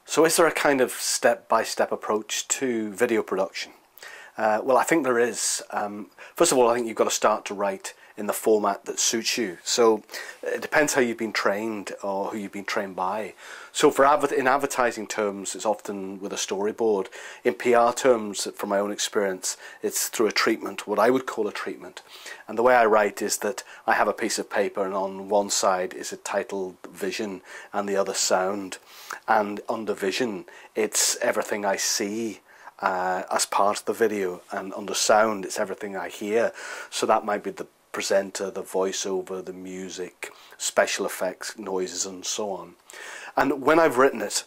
So is there a kind of step-by-step approach to video production? Well, I think there is. First of all, I think you've got to start to write in the format that suits you. So it depends how you've been trained or who you've been trained by. So in advertising terms, it's often with a storyboard. In PR terms, from my own experience, it's through a treatment, what I would call a treatment. And the way I write is that I have a piece of paper, and on one side is a titled vision and the other sound. And under vision, it's everything I see as part of the video, and under sound, it's everything I hear. So that might be the presenter, the voiceover, the music, special effects, noises, and so on. And when I've written it,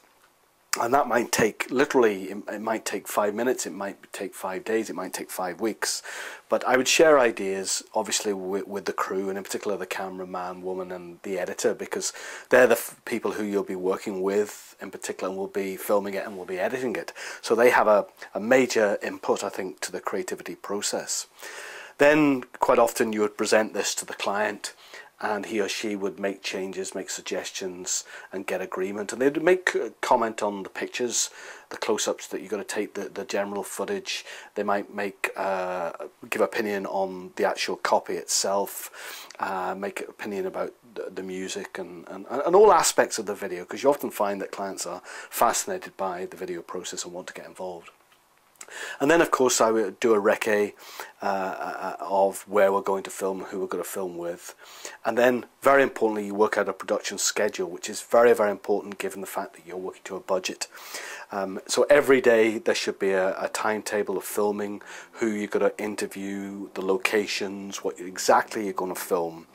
and that might take, literally, it might take 5 minutes, it might take 5 days, it might take 5 weeks, but I would share ideas, obviously, with the crew, and in particular the cameraman, woman, and the editor, because they're the people who you'll be working with, in particular, and will be filming it and will be editing it. So they have a major input, I think, to the creativity process. Then, quite often, you would present this to the client, and he or she would make changes, make suggestions, and get agreement. And they'd make a comment on the pictures, the close-ups that you're going to take, the general footage. They might give opinion on the actual copy itself, make opinion about the music and all aspects of the video, because you often find that clients are fascinated by the video process and want to get involved. And then, of course, I would do a recce of where we're going to film, who we're going to film with. And then, very importantly, you work out a production schedule, which is very, very important given the fact that you're working to a budget. So every day there should be a timetable of filming, who you're going to interview, the locations, what exactly you're going to film.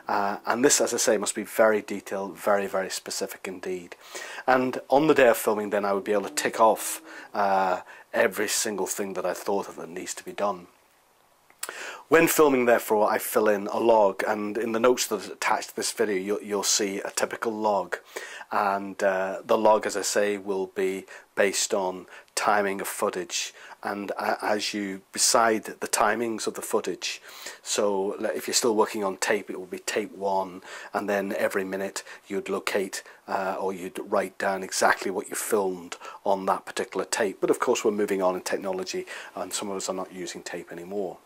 And this, as I say, must be very detailed, very, very specific indeed. And on the day of filming, then I would be able to tick off every single thing that I thought of that needs to be done. When filming, therefore, I fill in a log, and in the notes that are attached to this video, you'll see a typical log. And the log, as I say, will be based on timing of footage, and as you beside the timings of the footage. So if you're still working on tape, it will be tape 1, and then every minute you'd locate or you'd write down exactly what you filmed on that particular tape. But of course, we're moving on in technology, and some of us are not using tape anymore.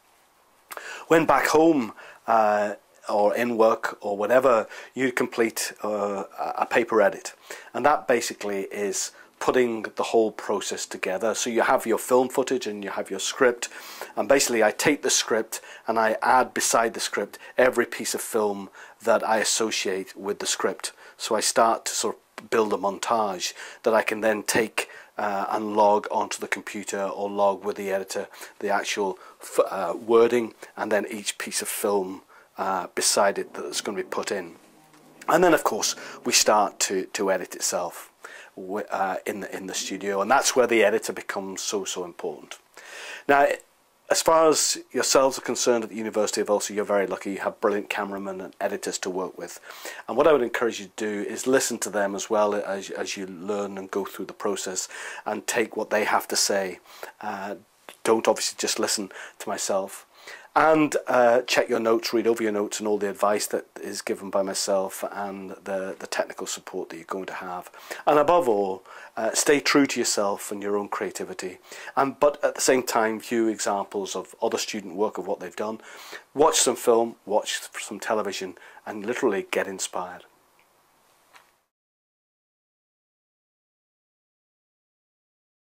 When back home or in work or whatever, you complete a paper edit, and that basically is putting the whole process together. So you have your film footage and you have your script, and basically I take the script and I add beside the script every piece of film that I associate with the script. So I start to sort of build a montage that I can then take and log onto the computer, or log with the editor the actual wording, and then each piece of film beside it that's going to be put in. And then, of course, we start to edit itself in the studio, and that's where the editor becomes so important. Now, as far as yourselves are concerned at the University of Ulster, you're very lucky. You have brilliant cameramen and editors to work with, and what I would encourage you to do is listen to them as well as you learn and go through the process, and take what they have to say. Don't obviously just listen to myself. And check your notes, read over your notes and all the advice that is given by myself, and the technical support that you're going to have. And above all, stay true to yourself and your own creativity. But at the same time, view examples of other student work of what they've done. Watch some film, watch some television, and literally get inspired.